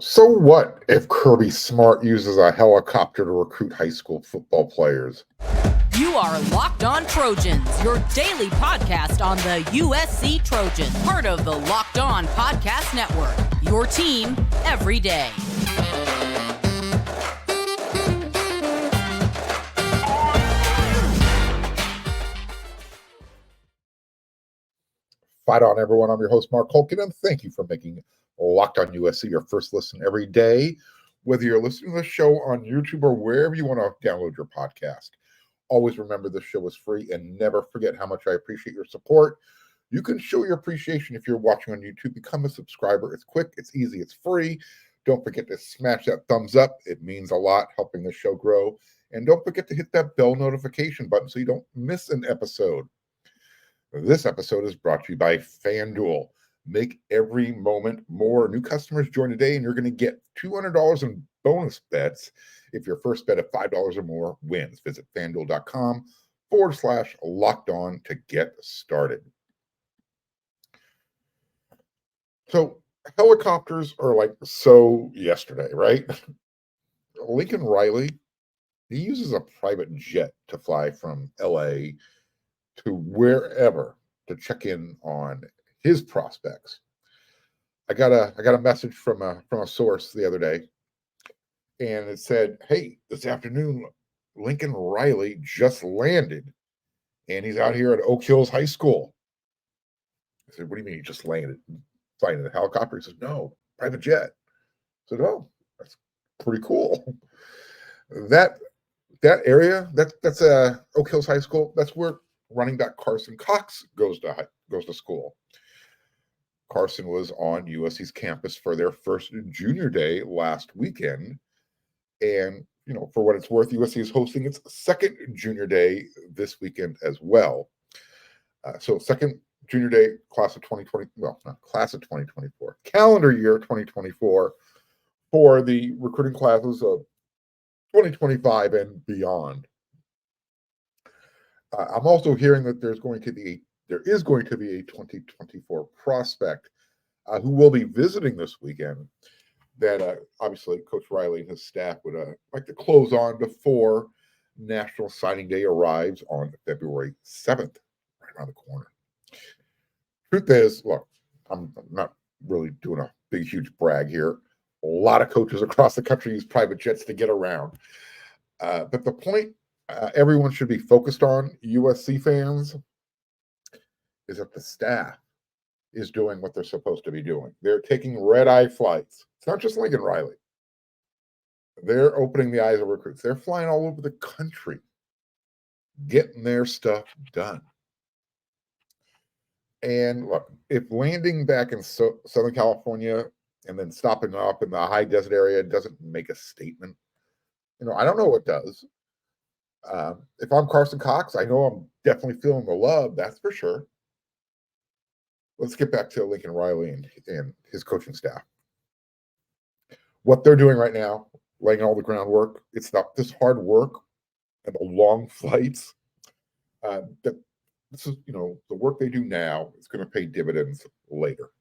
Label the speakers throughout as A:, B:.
A: So what if Kirby Smart uses a helicopter to recruit high school football players?
B: You are Locked On Trojans, your daily podcast on the USC Trojans, part of the Locked On Podcast Network, your team every day.
A: Fight on, everyone. I'm your host, Mark Holkin, and thank you for making Locked On USC your first listen every day. Whether you're listening to the show on YouTube or wherever you want to download your podcast, always remember this show is free and never forget how much I appreciate your support. You can show your appreciation if you're watching on YouTube. Become a subscriber. It's quick, it's easy, it's free. Don't forget to smash that thumbs up. It means a lot helping the show grow. And don't forget to hit that bell notification button so you don't miss an episode. This episode is brought to you by FanDuel. Make every moment more. New customers join today, and you're going to get $200 in bonus bets if your first bet of $5 or more wins. Visit FanDuel.com/locked on to get started. So, helicopters are like so yesterday, right? Lincoln Riley, he uses a private jet to fly from LA to wherever to check in on his prospects. I got a message from a source the other day, and it said, "Hey, this afternoon, Lincoln Riley just landed, and he's out here at Oak Hills High School." I said, "What do you mean he just landed? Flying in a helicopter?" He says, "No, private jet." I said, "Oh, that's pretty cool." That area, that's Oak Hills High School. That's where running back Carson Cox goes to school. Carson was on USC's campus for their first junior day last weekend. And, for what it's worth, USC is hosting its second junior day this weekend as well. So second junior day, class of 2020, well, not class of 2024, calendar year 2024 for the recruiting classes of 2025 and beyond. I'm also hearing that there is going to be a 2024 prospect who will be visiting this weekend that obviously Coach Riley and his staff would like to close on before National Signing Day arrives on February 7th, right around the corner. Truth is, look, I'm not really doing a big, huge brag here. A lot of coaches across the country use private jets to get around. But the point everyone should be focused on, USC fans, is that the staff is doing what they're supposed to be doing. They're taking red-eye flights. It's not just Lincoln Riley. They're opening the eyes of recruits. They're flying all over the country, getting their stuff done. And look, if landing back in Southern California and then stopping up in the high desert area doesn't make a statement, I don't know what does. If I'm Carson Cox, I know I'm definitely feeling the love, that's for sure. Let's get back to Lincoln Riley and his coaching staff. What they're doing right now, laying all the groundwork, it's not this hard work and the long flights. That this is, the work they do now is going to pay dividends later.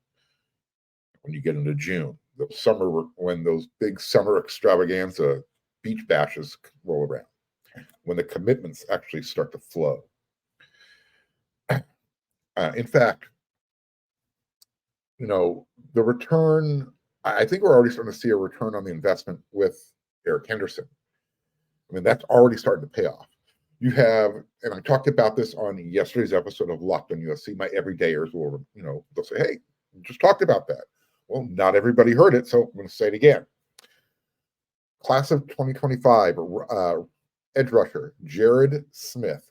A: When you get into June, the summer, when those big summer extravaganza beach bashes roll around, when the commitments actually start to flow. In fact, the return, I think we're already starting to see a return on the investment with Eric Henderson. I mean, that's already starting to pay off. You have, and I talked about this on yesterday's episode of Locked on USC, my everydayers will, they'll say, "Hey, just talked about that." Well, not everybody heard it, so I'm going to say it again. Class of 2025, edge rusher, Jared Smith,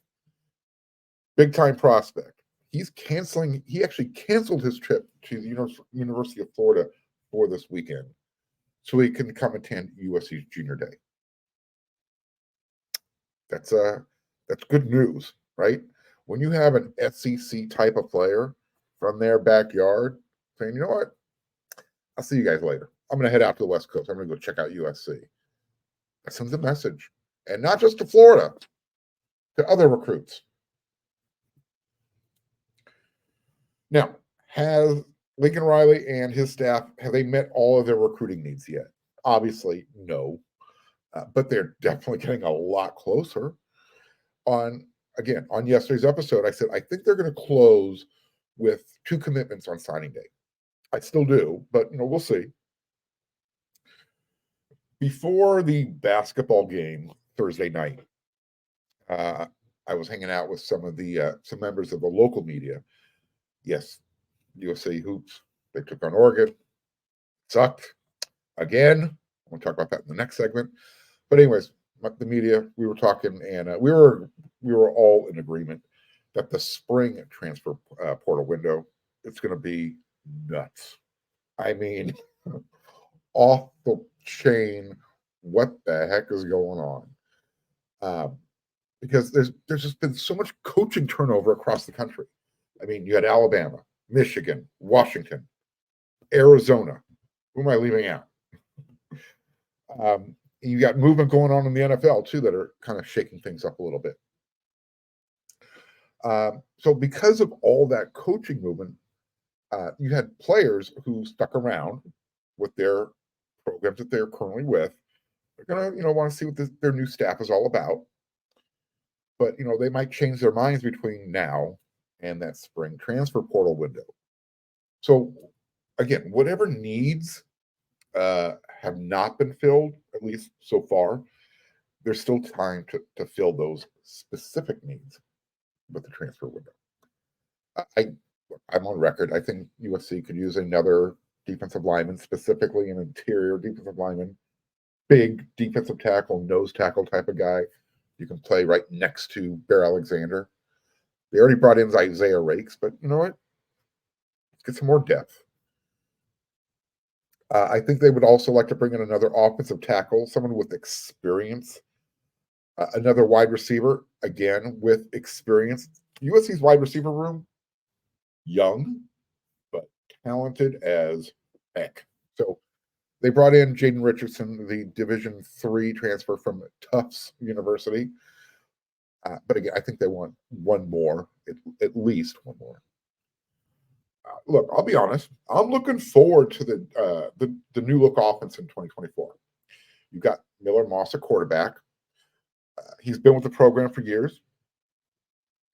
A: big-time prospect. He actually canceled his trip to the University of Florida for this weekend so he can come attend USC's junior day. That's good news, right? When you have an SEC type of player from their backyard saying, "You know what? I'll see you guys later. I'm going to head out to the West Coast. I'm going to go check out USC." That sends a message. And not just to Florida, to other recruits. Now, has Lincoln Riley and his staff, have they met all of their recruiting needs yet? Obviously, no. But they're definitely getting a lot closer. On yesterday's episode, I said I think they're going to close with 2 commitments on signing day. I still do, but we'll see. Before the basketball game Thursday night, I was hanging out with some members of the local media. Yes, USC hoops. They took on Oregon. Sucked again. We'll talk about that in the next segment. But anyways, the media, we were talking, and we were all in agreement that the spring transfer portal window, it's going to be nuts. I mean, off the chain. What the heck is going on? Because there's just been so much coaching turnover across the country. I mean, you had Alabama, Michigan, Washington, Arizona. Who am I leaving out? You got movement going on in the NFL too that are kind of shaking things up a little bit. So because of all that coaching movement, you had players who stuck around with their programs that they're currently with. They're gonna, want to see what their new staff is all about. But they might change their minds between now and that spring transfer portal window. So again, whatever needs have not been filled, at least so far, there's still time to fill those specific needs with the transfer window. I'm on record. I think USC could use another defensive lineman, specifically an interior defensive lineman, big defensive tackle, nose tackle type of guy. You can play right next to Bear Alexander. They already brought in Isaiah Rakes, but you know what? Let's get some more depth. I think they would also like to bring in another offensive tackle, someone with experience, another wide receiver, again, with experience. USC's wide receiver room, young, but talented as heck. So they brought in Jaden Richardson, the Division III transfer from Tufts University. But again, I think they want one more, at least one more. Look, I'll be honest. I'm looking forward to the new look offense in 2024. You've got Miller Moss, a quarterback. He's been with the program for years.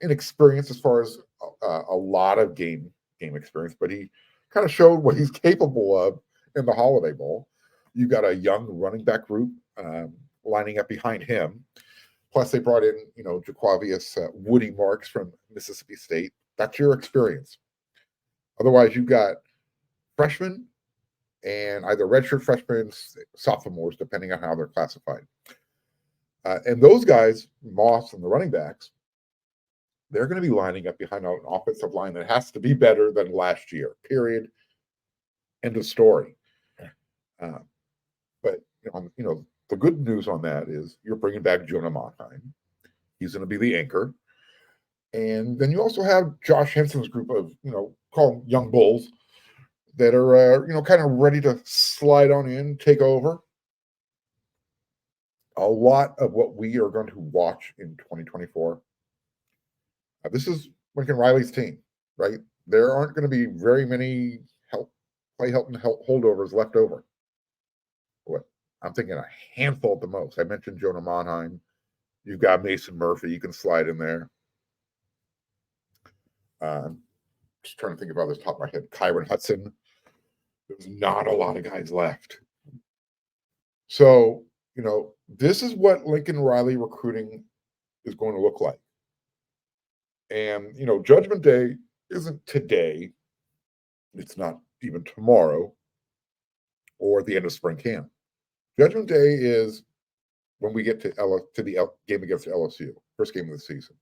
A: Inexperienced as far as a lot of game experience, but he kind of showed what he's capable of in the Holiday Bowl. You've got a young running back group lining up behind him. Plus, they brought in, Jaquavius Woody Marks from Mississippi State. That's your experience. Otherwise, you've got freshmen and either redshirt freshmen, sophomores, depending on how they're classified. And those guys, Moss and the running backs, they're going to be lining up behind an offensive line that has to be better than last year, period. End of story. But, the good news on that is you're bringing back Jonah Monheim. He's going to be the anchor. And then you also have Josh Henson's group of, call them young bulls that are, kind of ready to slide on in, take over. A lot of what we are going to watch in 2024. This is Lincoln Riley's team, right? There aren't going to be very many holdovers left over. What? I'm thinking a handful at the most. I mentioned Jonah Monheim. You've got Mason Murphy. You can slide in there. Just trying to think about this top of my head. Kyron Hudson. There's not a lot of guys left. So, this is what Lincoln Riley recruiting is going to look like. And, Judgment Day isn't today. It's not even tomorrow or at the end of spring camp. Judgment Day is when we get to the game against LSU, first game of the season.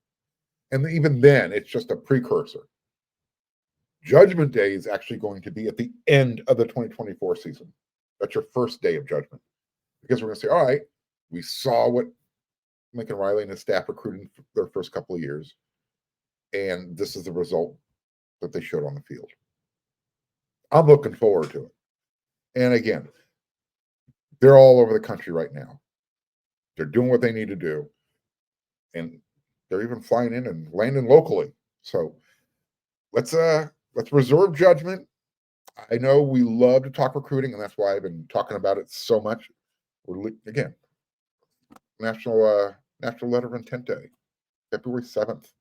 A: And even then, it's just a precursor. Judgment Day is actually going to be at the end of the 2024 season. That's your first day of judgment. Because we're going to say, all right, we saw what Lincoln Riley and his staff recruited for their first couple of years. And this is the result that they showed on the field. I'm looking forward to it. And again, they're all over the country right now. They're doing what they need to do. And they're even flying in and landing locally. So let's reserve judgment I know we love to talk recruiting, and that's why I've been talking about it so much. Again, National Letter of Intent Day, February 7th.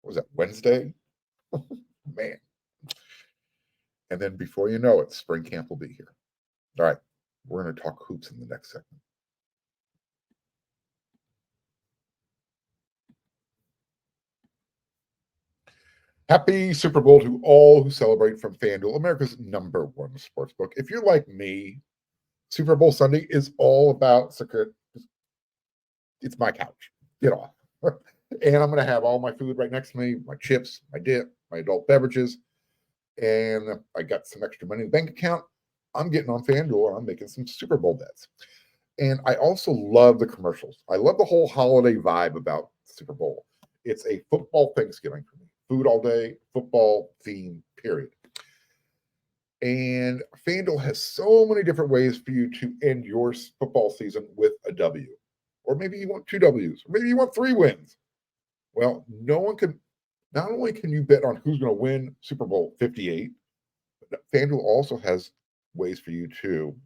A: What was that, Wednesday? Man. And then before you know it, spring camp will be here. All right, we're going to talk hoops in the next segment. Happy Super Bowl to all who celebrate from FanDuel, America's #1 sportsbook. If you're like me, Super Bowl Sunday is all about soccer. It's my couch. Get off. And I'm going to have all my food right next to me, my chips, my dip, my adult beverages, and I got some extra money in the bank account. I'm getting on FanDuel and I'm making some Super Bowl bets. And I also love the commercials. I love the whole holiday vibe about Super Bowl. It's a football Thanksgiving for me. Food all day, football theme, period. And FanDuel has so many different ways for you to end your football season with a W. Or maybe you want 2 W's, or maybe you want 3 wins. Well, not only can you bet on who's going to win Super Bowl 58, but FanDuel also has ways for you to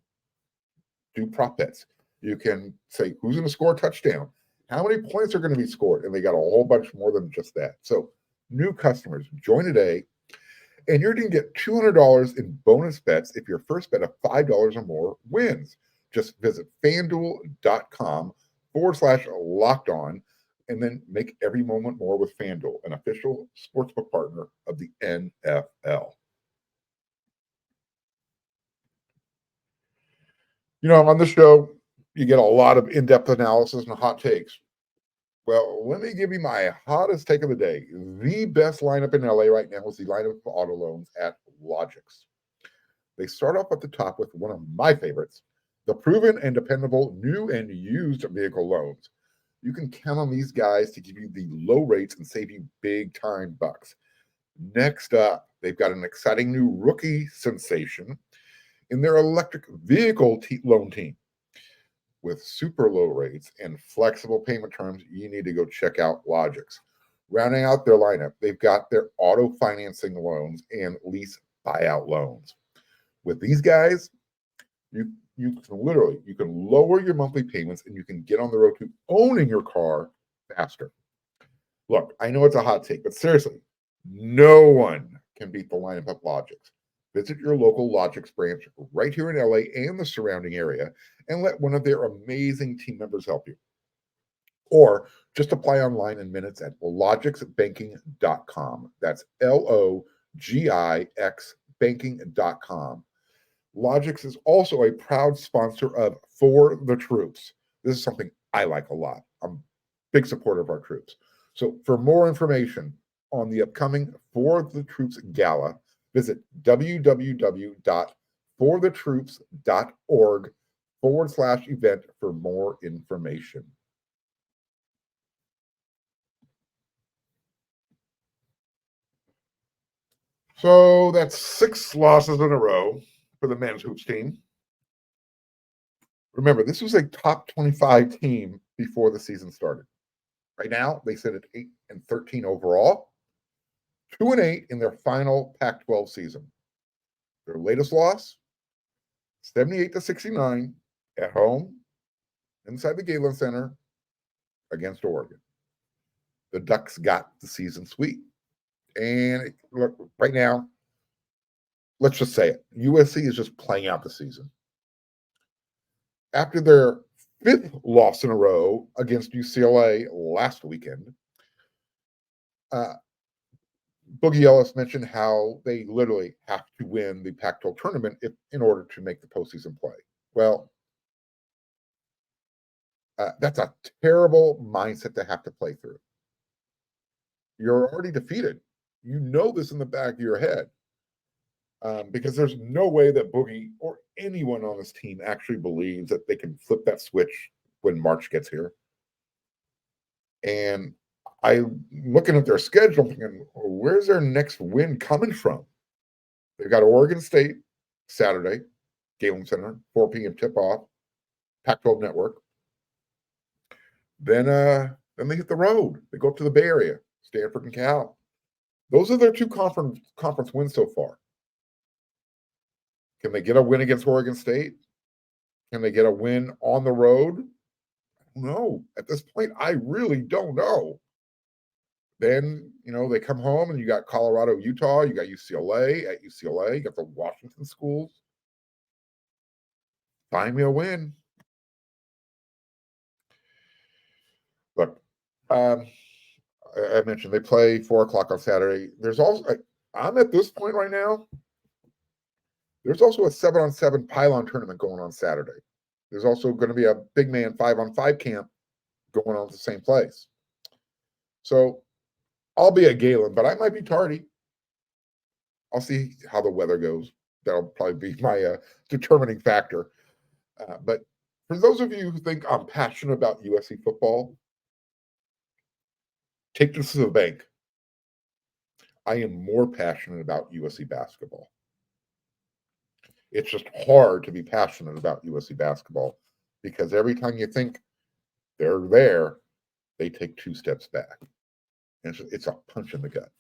A: do prop bets. You can say who's going to score a touchdown, how many points are going to be scored, and they got a whole bunch more than just that. So, new customers, join today, and you're going to get $200 in bonus bets if your first bet of $5 or more wins. Just visit FanDuel.com/locked on, and then make every moment more with FanDuel, an official sportsbook partner of the NFL. On the show, you get a lot of in-depth analysis and hot takes. Well, let me give you my hottest take of the day. The best lineup in LA right now is the lineup of auto loans at Logix. They start off at the top with one of my favorites, the proven and dependable new and used vehicle loans. You can count on these guys to give you the low rates and save you big time bucks. Next up, they've got an exciting new rookie sensation in their electric vehicle loan team. With super low rates and flexible payment terms, you need to go check out Logix. Rounding out their lineup, they've got their auto financing loans and lease buyout loans. With these guys, you can lower your monthly payments and you can get on the road to owning your car faster. Look, I know it's a hot take, but seriously, no one can beat the lineup at Logix. Visit your local Logix branch right here in LA and the surrounding area and let one of their amazing team members help you. Or just apply online in minutes at logixbanking.com. That's LOGIX banking.com. Logix is also a proud sponsor of For the Troops. This is something I like a lot. I'm a big supporter of our troops. So for more information on the upcoming For the Troops Gala, visit www.forthetroops.org/event for more information. So that's 6 losses in a row for the men's hoops team. Remember, this was a top 25 team before the season started. Right now, they sit at 8-13 overall, 2-8 in their final Pac-12 season. Their latest loss, 78-69 at home inside the Galen Center against Oregon. The Ducks got the season sweep. And look, right now, let's just say it. USC is just playing out the season. After their 5th loss in a row against UCLA last weekend, Boogie Ellis mentioned how they literally have to win the Pac-12 tournament in order to make the postseason play. Well, that's a terrible mindset to have to play through. You're already defeated. You know this in the back of your head. Because there's no way that Boogie or anyone on this team actually believes that they can flip that switch when March gets here. And I'm looking at their schedule, thinking, where's their next win coming from? They've got Oregon State Saturday, Galen Center, 4 p.m. tip-off, Pac-12 Network. Then they hit the road. They go up to the Bay Area, Stanford and Cal. Those are their 2 conference wins so far. Can they get a win against Oregon State? Can they get a win on the road? No. At this point, I really don't know. Then, they come home and you got Colorado, Utah, you got UCLA at UCLA, you got the Washington schools. Find me a win. Look, I mentioned they play 4:00 on Saturday. There's also, I'm at this point right now, there's also a 7-on-7 pylon tournament going on Saturday. There's also going to be a big man 5-on-5 camp going on at the same place. So I'll be at Galen, but I might be tardy. I'll see how the weather goes. That'll probably be my determining factor. But for those of you who think I'm passionate about USC football, take this to the bank. I am more passionate about USC basketball. It's just hard to be passionate about USC basketball because every time you think they're there, they take 2 steps back. And it's a punch in the gut.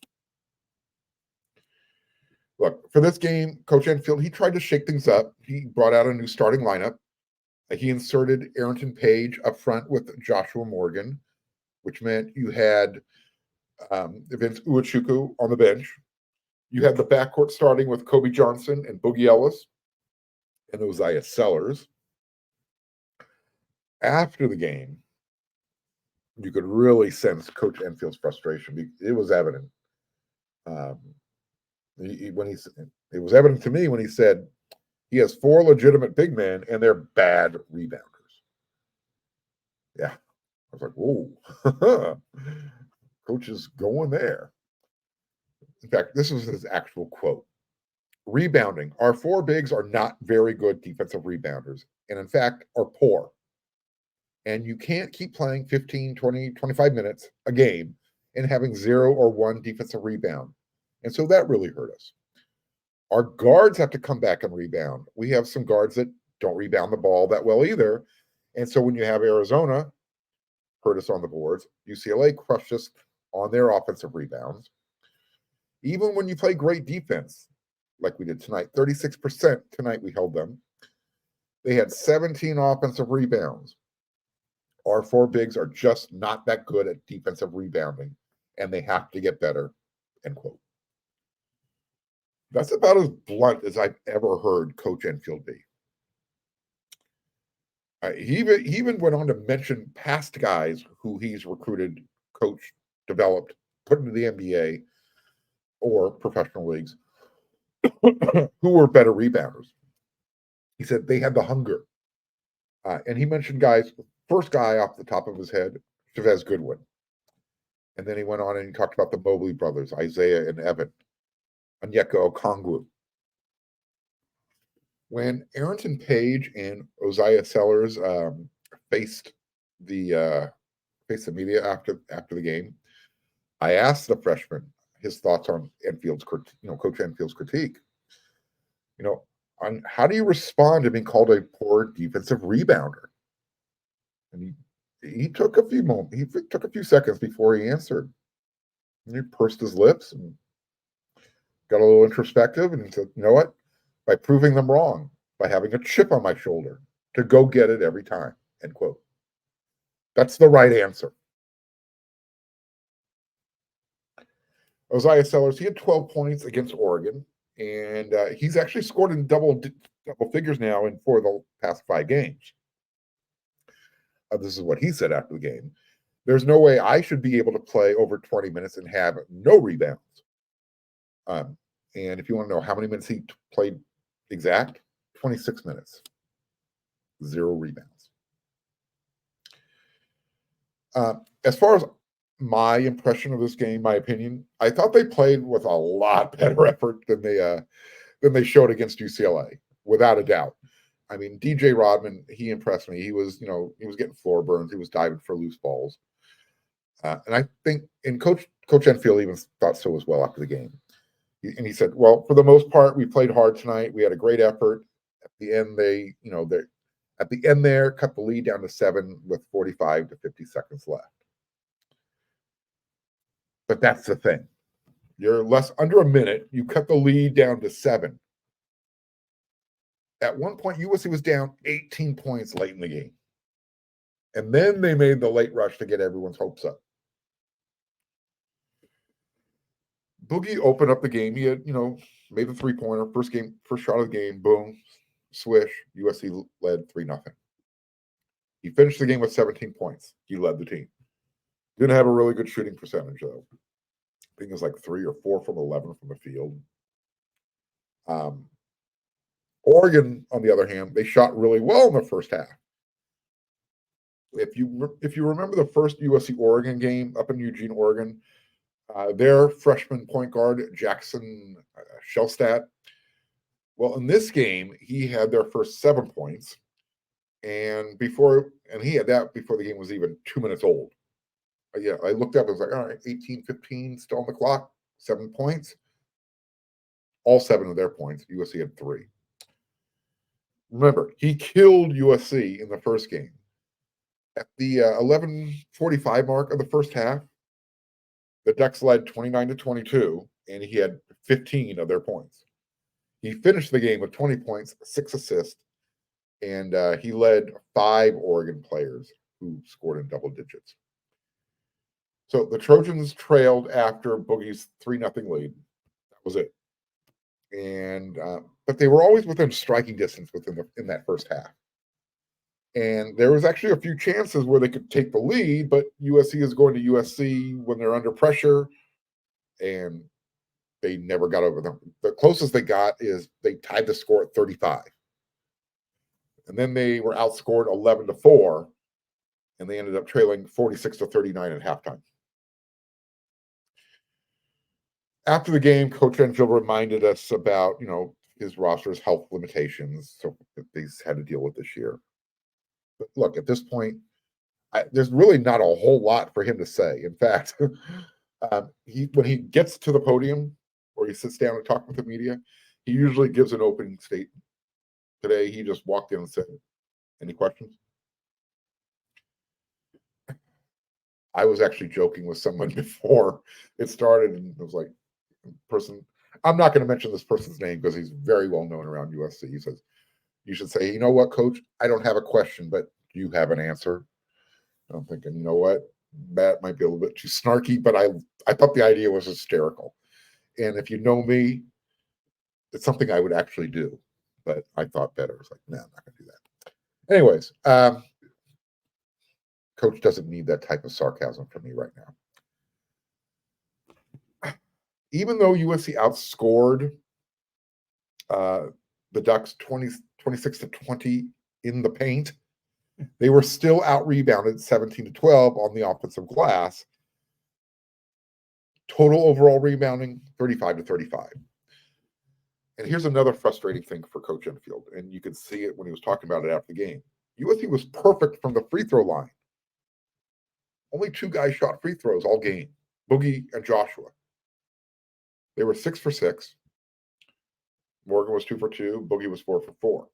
A: Look, for this game, Coach Enfield, he tried to shake things up. He brought out a new starting lineup. He inserted Arrington Page up front with Joshua Morgan, which meant you had Vince Uwachukwu on the bench. You had the backcourt starting with Kobe Johnson and Boogie Ellis and Uzziah Sellers. After the game, you could really sense Coach Enfield's frustration. It was evident. It was evident to me when he said he has 4 legitimate big men and they're bad rebounders. Yeah. I was like, whoa. Coach is going there. In fact, this was his actual quote. Rebounding. Our 4 bigs are not very good defensive rebounders, and in fact, are poor. And you can't keep playing 15, 20, 25 minutes a game and having 0 or 1 defensive rebound. And so that really hurt us. Our guards have to come back and rebound. We have some guards that don't rebound the ball that well either. And so when you have Arizona hurt us on the boards, UCLA crushed us on their offensive rebounds. Even when you play great defense, like we did tonight, 36% tonight we held them. They had 17 offensive rebounds. Our 4 bigs are just not that good at defensive rebounding, and they have to get better, end quote. That's about as blunt as I've ever heard Coach Enfield be. He even went on to mention past guys who he's recruited, coached, developed, put into the NBA or professional leagues who were better rebounders. He said they had the hunger. And he mentioned guys, first guy off the top of his head, Chavez Goodwin. And then he went on and he talked about the Mobley brothers, Isaiah and Evan, Onyeka Okongwu. When Arrington Page and Uzziah Sellers faced the media after the game, I asked the freshman his thoughts on Coach Enfield's critique. On how do you respond to being called a poor defensive rebounder? And he took a few moments. He took a few seconds before he answered. And he pursed his lips and got a little introspective, and he said, "You know what? By proving them wrong, by having a chip on my shoulder to go get it every time." End quote. That's the right answer. Uzziah Sellers, he had 12 points against Oregon, and he's actually scored in double figures now in 4 of the past 5 games. This is what he said after the game. There's no way I should be able to play over 20 minutes and have no rebounds. And if you want to know how many minutes he played exact, 26 minutes. 0 rebounds. As far as my impression of this game, my opinion, I thought they played with a lot better effort than they showed against UCLA, without a doubt. I mean, DJ Rodman, he impressed me. He was getting floor burns. He was diving for loose balls. And I think, and Coach Enfield even thought so as well after the game. And he said, well, for the most part, we played hard tonight. We had a great effort. At the end, they cut the lead down to 7 with 45 to 50 seconds left. But that's the thing. You're under a minute. You cut the lead down to 7. At one point, USC was down 18 points late in the game. And then they made the late rush to get everyone's hopes up. Boogie opened up the game. He had, made the three-pointer. First shot of the game, boom, swish. USC led 3-0. He finished the game with 17 points. He led the team. Didn't have a really good shooting percentage, though. I think it was like 3 or 4 from 11 from the field. Oregon, on the other hand, they shot really well in the first half. If you remember the first USC-Oregon game up in Eugene, Oregon, their freshman point guard, Jackson Shellstat, well, in this game, he had their first 7 points. And he had that before the game was even 2 minutes old. Yeah, I looked up, I was like, all right, 18-15 still on the clock, 7 points. All 7 of their points, USC had 3. Remember, he killed USC in the first game. At the 11:45 mark of the first half, the Ducks led 29-22, and he had 15 of their points. He finished the game with 20 points, 6 assists, and he led 5 Oregon players who scored in double digits. So the Trojans trailed after Boogie's 3-0 lead. That was it. And but they were always within striking distance in that first half. And there was actually a few chances where they could take the lead, but USC is going to USC when they're under pressure, and they never got over them. The closest they got is they tied the score at 35. And then they were outscored 11-4, and they ended up trailing 46-39 at halftime. After the game, Coach Angel reminded us about, his roster's health limitations, so he's had to deal with this year. But look, at this point, there's really not a whole lot for him to say. In fact, when he gets to the podium or he sits down and talks with the media, he usually gives an opening statement. Today, he just walked in and said, "Any questions?" I was actually joking with someone before it started, and it was like, I'm not going to mention this person's name because he's very well known around USC. He says, "You should say, you know what, Coach, I don't have a question, but do you have an answer?" I'm thinking, you know what, that might be a little bit too snarky, but I thought the idea was hysterical. And if you know me, it's something I would actually do. But I thought better. I was like, no, I'm not going to do that. Anyways, Coach doesn't need that type of sarcasm from me right now. Even though USC outscored the Ducks 26-20 in the paint, they were still out-rebounded 17-12 on the offensive glass. Total overall rebounding, 35-35. And here's another frustrating thing for Coach Enfield, and you could see it when he was talking about it after the game. USC was perfect from the free throw line. Only 2 guys shot free throws all game, Boogie and Joshua. They were 6 for 6. Morgan was 2 for 2. Boogie was 4 for 4.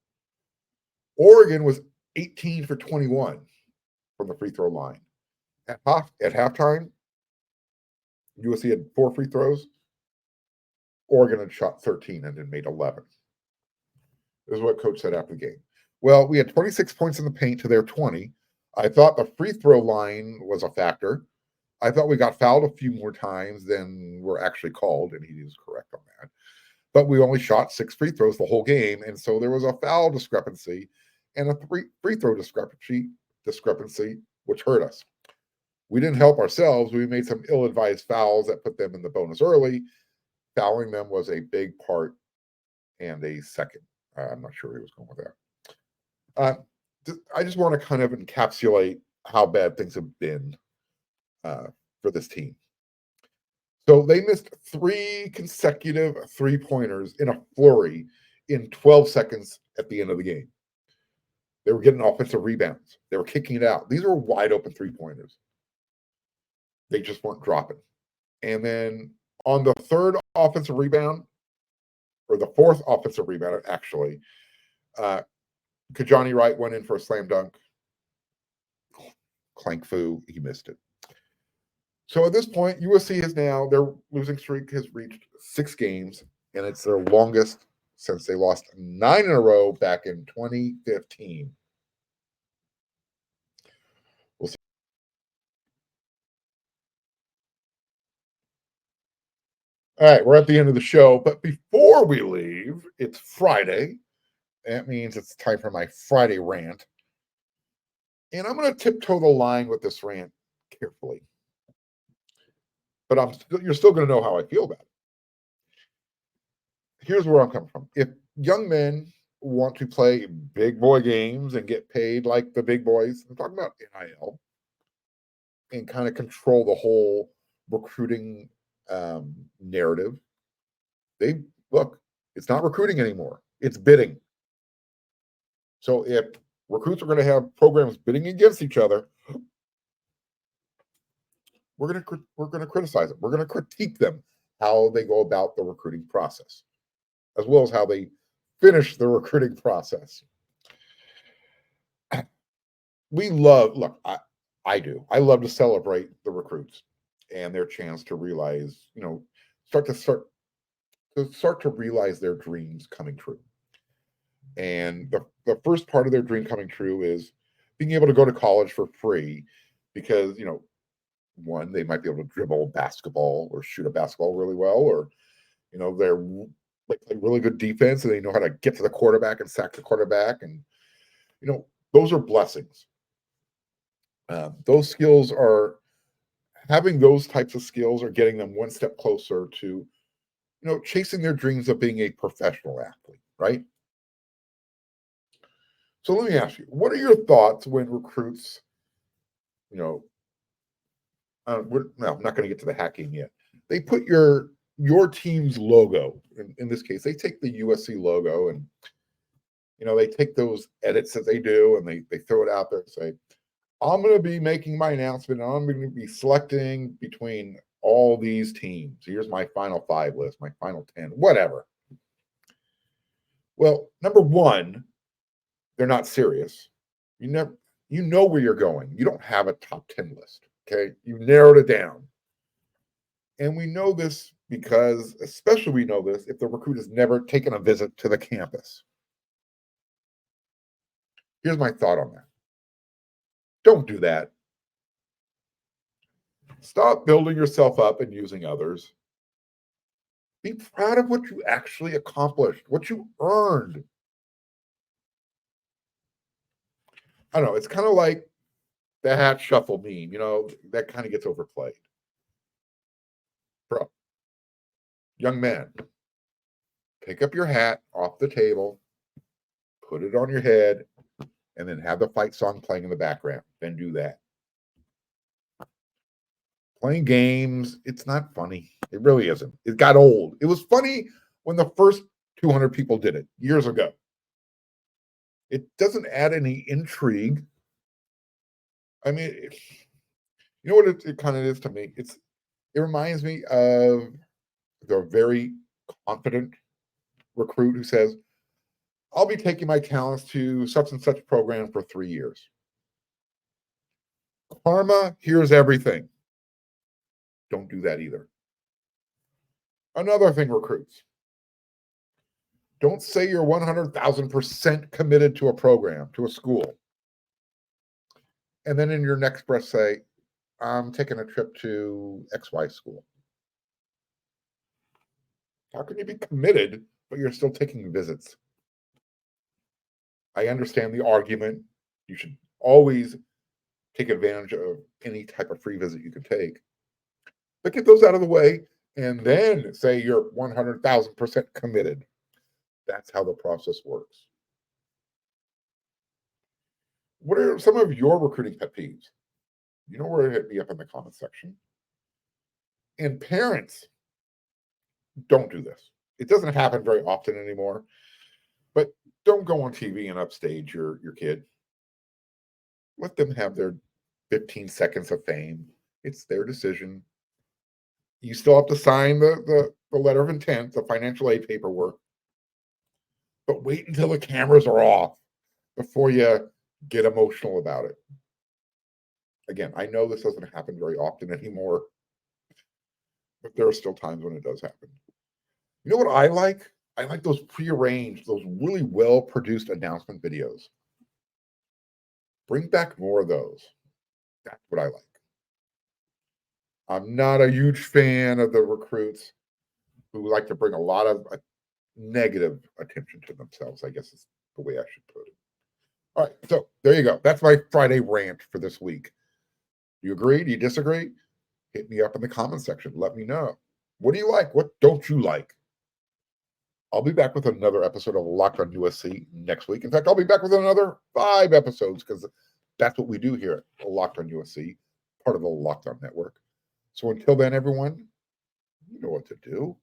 A: Oregon was 18 for 21 from the free throw line. At halftime, USC had 4 free throws. Oregon had shot 13 and then made 11. This is what Coach said after the game. Well, we had 26 points in the paint to their 20. I thought the free throw line was a factor. I thought we got fouled a few more times than were actually called, and he was correct on that. But we only shot 6 free throws the whole game, and so there was a foul discrepancy and a free throw discrepancy, which hurt us. We didn't help ourselves. We made some ill-advised fouls that put them in the bonus early. Fouling them was a big part and a second. I'm not sure where he was going with that. I just want to kind of encapsulate how bad things have been for this team. So they missed 3 consecutive three-pointers in a flurry in 12 seconds at the end of the game. They were getting offensive rebounds. They were kicking it out. These were wide open three-pointers. They just weren't dropping. And then on the 3rd offensive rebound, or the 4th offensive rebound, actually, Kajani Wright went in for a slam dunk. Clank foo, he missed it. So at this point, USC their losing streak has reached 6 games, and it's their longest since they lost 9 in a row back in 2015. We'll see. All right, we're at the end of the show, but before we leave, it's Friday. That means it's time for my Friday rant. And I'm going to tiptoe the line with this rant carefully. But you're still going to know how I feel about it. Here's where I'm coming from. If young men want to play big boy games and get paid like the big boys, I'm talking about NIL, and kind of control the whole recruiting narrative. Look, it's not recruiting anymore. It's bidding. So if recruits are going to have programs bidding against each other, we're going to criticize it. We're going to critique them, how they go about the recruiting process, as well as how they finish the recruiting process. I love to celebrate the recruits and their chance to realize, start to realize their dreams coming true. And the first part of their dream coming true is being able to go to college for free because, one, they might be able to dribble basketball or shoot a basketball really well, or, they're like play really good defense and they know how to get to the quarterback and sack the quarterback. And, those are blessings. Having those types of skills are getting them one step closer to, chasing their dreams of being a professional athlete, right? So let me ask you, what are your thoughts when recruits, I'm not going to get to the hacking yet. They put your team's logo, in this case, they take the USC logo and, they take those edits that they do and they throw it out there and say, I'm going to be making my announcement and I'm going to be selecting between all these teams. Here's my final 5 list, my final 10, whatever. Well, number one, they're not serious. You know where you're going. You don't have a top 10 list. Okay. You narrowed it down. And we know this because, especially we know this if the recruit has never taken a visit to the campus. Here's my thought on that. Don't do that. Stop building yourself up and using others. Be proud of what you actually accomplished, what you earned. I don't know. It's kind of like the hat shuffle meme, that kind of gets overplayed. Bro, young man, pick up your hat off the table, put it on your head, and then have the fight song playing in the background. Then do that. Playing games, it's not funny. It really isn't. It got old. It was funny when the first 200 people did it years ago. It doesn't add any intrigue. I mean, you know what it kind of is to me? It reminds me of the very confident recruit who says, I'll be taking my talents to such and such program for 3 years. Karma hears everything. Don't do that either. Another thing, recruits. Don't say you're 100,000% committed to a program, to a school. And then in your next breath say, I'm taking a trip to XY school. How can you be committed, but you're still taking visits? I understand the argument. You should always take advantage of any type of free visit you can take. But get those out of the way and then say you're 100,000% committed. That's how the process works. What are some of your recruiting pet peeves? You know where to hit me up in the comment section. And parents, don't do this. It doesn't happen very often anymore, but don't go on TV and upstage your kid. Let them have their 15 seconds of fame. It's their decision. You still have to sign the letter of intent, the financial aid paperwork. But wait until the cameras are off before you get emotional about it. Again, I know this doesn't happen very often anymore, but there are still times when it does happen. You know what I like? I like those prearranged, those really well-produced announcement videos. Bring back more of those. That's what I like. I'm not a huge fan of the recruits who like to bring a lot of negative attention to themselves, I guess is the way I should put it. All right, so there you go. That's my Friday rant for this week. Do you agree? Do you disagree? Hit me up in the comment section. Let me know. What do you like? What don't you like? I'll be back with another episode of Locked on USC next week. In fact, I'll be back with another 5 episodes because that's what we do here at Locked on USC, part of the Locked on Network. So until then, everyone, you know what to do.